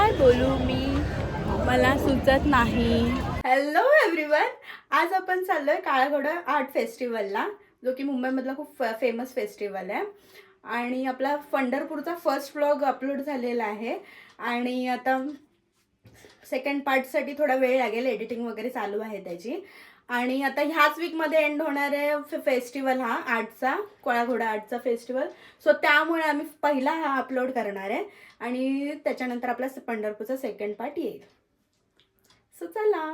काय बोलू मी, मला सुचत नाही. हॅलो एव्हरीवन, आज आपण चाललोय काळा घोडा आर्ट फेस्टिवलला, जो की मुंबईमधला खूप फेमस फेस्टिवल आहे. आणि आपला पंढरपूरचा फर्स्ट व्लॉग अपलोड झालेला आहे आणि आता सेकंड पार्टसाठी थोडा वेळ लागेल, एडिटिंग वगैरे चालू आहे त्याची. आणि आता ह्याच वीकमध्ये एंड होणार आहे फेस्टिवल, हा आर्टचा, काळा घोडा आर्टचा फेस्टिवल. सो त्यामुळे आम्ही पहिला हा अपलोड करणार आहे आणि त्याच्यानंतर आपला पंढरपूरचा सेकंड पार्ट येईल. सो चला,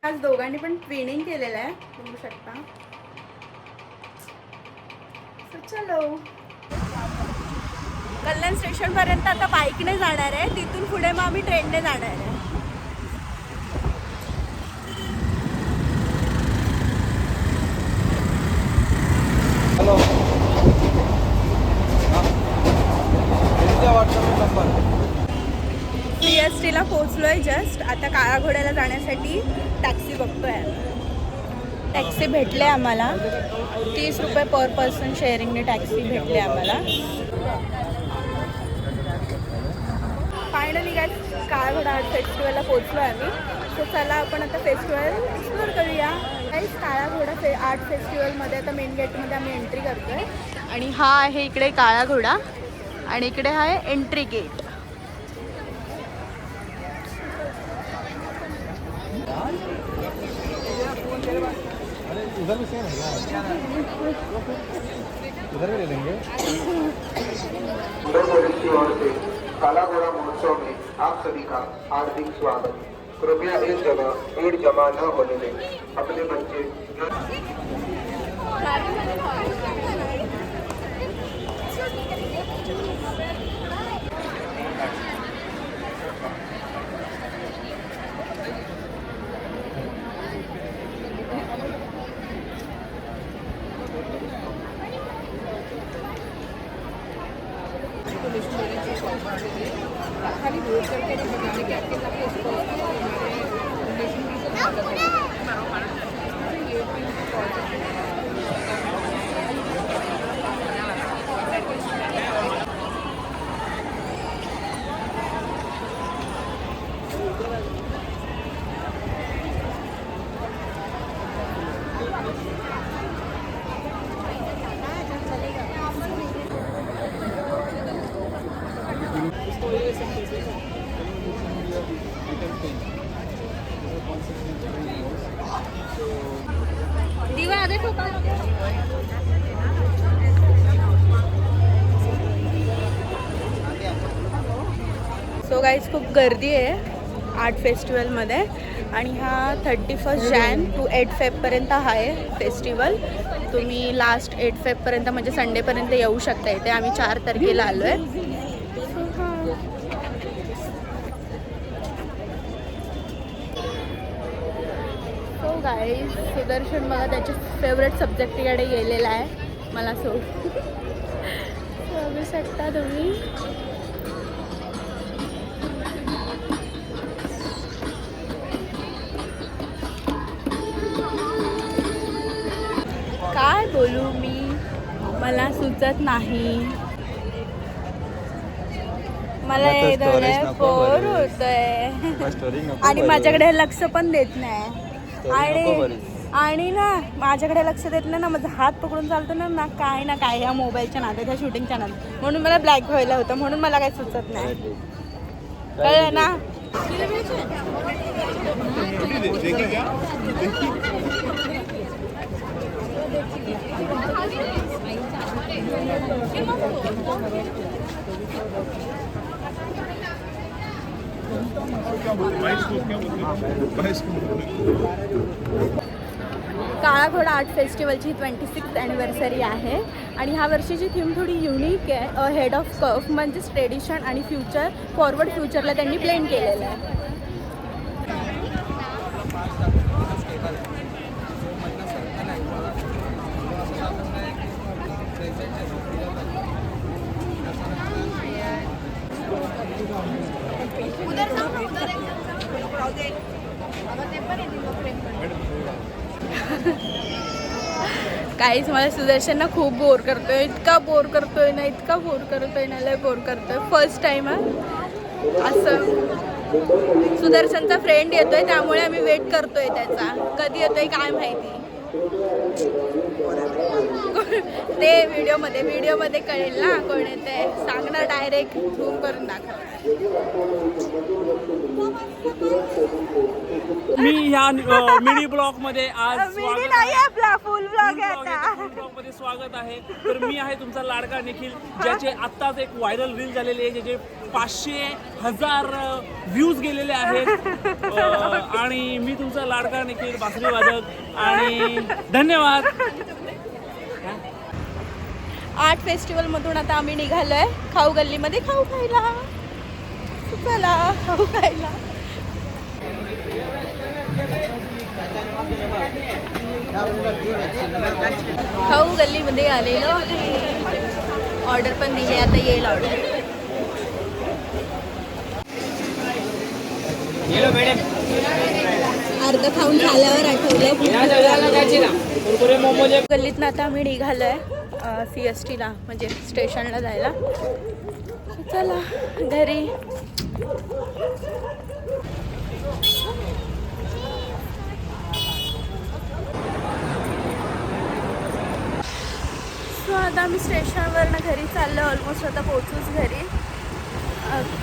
आज दोघांनी पण ट्रेनिंग केलेलं आहे, बघू शकता. सो चलो, कल्याण स्टेशन पर्यंत आता बाईकने जाणार आहे, तिथून पुढे मग आम्ही ट्रेनने जाणार आहे. हॅलो, CSTला पोहोचलोय जस्ट. आता काळा घोड्याला जाण्यासाठी टॅक्सी बघतोय. टॅक्सी भेटले आम्हाला, 30 रुपये पर पर्सन शेअरिंगने टॅक्सी भेटले आम्हाला. फायनली काय काळा घोडा आर्ट फेस्टिवलला पोहोचलो आम्ही. सो चला आपण आता फेस्टिवल एक्सप्लोर करूया. काहीच काळा घोडा आर्ट फेस्टिवलमध्ये आता मेन गेटमध्ये आम्ही एंट्री करतोय आणि हा आहे इकडे काळा घोडा आणि इकडे आहे एंट्री गेट. उधर भी सेम है, उधर भी ले लेंगे. की ओर से काला घोड़ा महोत्सव में आप सभी का हार्दिक स्वागत. कृपया एक जगह भीड़ जमा न होने दें. अपने बच्चे दिवा देखो. सो गाईज, खूप गर्दी आहे आर्ट फेस्टिवलमध्ये आणि हा 31 जॅन टू 8 फेबपर्यंत आहे फेस्टिवल. तुम्ही लास्ट 8 फेबपर्यंत म्हणजे संडेपर्यंत येऊ शकता इथे. आम्ही 4 तारखेला आलो आहे. सो गाईज, सुदर्शन बघा त्याच्या फेवरेट सब्जेक्टकडे गेलेला आहे, मला बघू शकता तुम्ही. काय बोलू मी, मला सुचत नाही. मला बोर होतोय आणि माझ्याकडे लक्ष पण देत नाही. आणि ना माझ्याकडे लक्ष देत नाही ना, माझा हात पकडून चालतो ना काय ह्या मोबाईलच्या नादात, ह्या शूटिंगच्या नादात. म्हणून मला ब्लॅक व्हायला होतं, म्हणून मला काही सुचत नाही. कळलं ना. काळा घोडा आर्ट फेस्टिवलची 26th ॲनिव्हर्सरी आहे आणि ह्या वर्षीची थीम थोडी युनिक आहे. हेड ऑफ कर्फ म्हणजेच ट्रेडिशन आणि फ्युचर, फॉरवर्ड फ्युचरला त्यांनी ब्लेंड केलेलं आहे. काहीच मला सुदर्शनना खूप बोर करतोय, इतका बोर करतोय ना, लय बोर करतोय. फर्स्ट टाइम आहे असं सुदर्शनचा फ्रेंड येतोय त्यामुळे आम्ही वेट करतोय त्याचा, कधी येतोय काय माहिती. ते व्हिडिओमध्ये कळेल ना कोण येते, सांगणार डायरेक्ट झूम करून दाखव. मी ह्या मिनी ब्लॉग मध्ये आज मिनी नाही आपला फुल ब्लॉग आहे आता. फुल ब्लॉग मध्ये स्वागत आहे. तर मी आहे तुमचा लाडका निखिल, ज्याचे आत्ताच एक व्हायरल रील झालेली आहे, ज्याचे 500,000 व्ह्यूज गेलेले आहेत. आणि मी तुमचा लाडका निखिल बासरी वादक, आणि धन्यवाद. आर्ट फेस्टिवल मधून आता आम्ही निघालोय खाऊ गल्लीमध्ये खाऊ खायला. चला खाऊ खायला. खाऊ गल्लीमध्ये आलेलो ऑर्डर पण दिली, आता येईल ऑर्डर. अर्ध खाऊन झाल्यावर आठवलं गल्लीतनं आता आम्ही निघालोय CST ला, म्हणजे स्टेशनला जायला. चला घरी. सो आता आम्ही स्टेशनवरनं घरी चाललो. ऑलमोस्ट आता पोहोचूच घरी.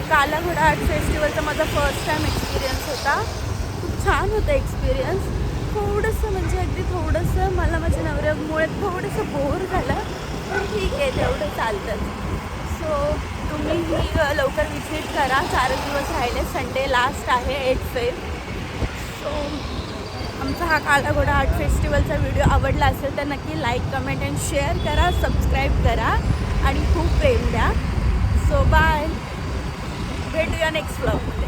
काला घोडा आर्ट फेस्टिवलचा माझा फर्स्ट टाईम एक्सपिरियन्स होता. खूप छान होता एक्सपिरियन्स. थोडंसं म्हणजे अगदी थोडंसं मला माझ्या नवऱ्यामुळे थोडंसं बोर झालं, पण ठीक आहे, तेवढं चालतं. सो तुम्हीही लवकर विजिट करा. 4 दिवस राहिले. संडे लास्ट आहे 8 फेब. सो आमचा हा काला घोडा आर्ट फेस्टिवलचा व्हिडिओ आवडला असेल तर नक्की लाईक, कमेंट अँड शेअर करा, सबस्क्राईब करा आणि खूप प्रेम द्या. सो बाय, भेटूया नेक्स्ट व्लॉगमध्ये.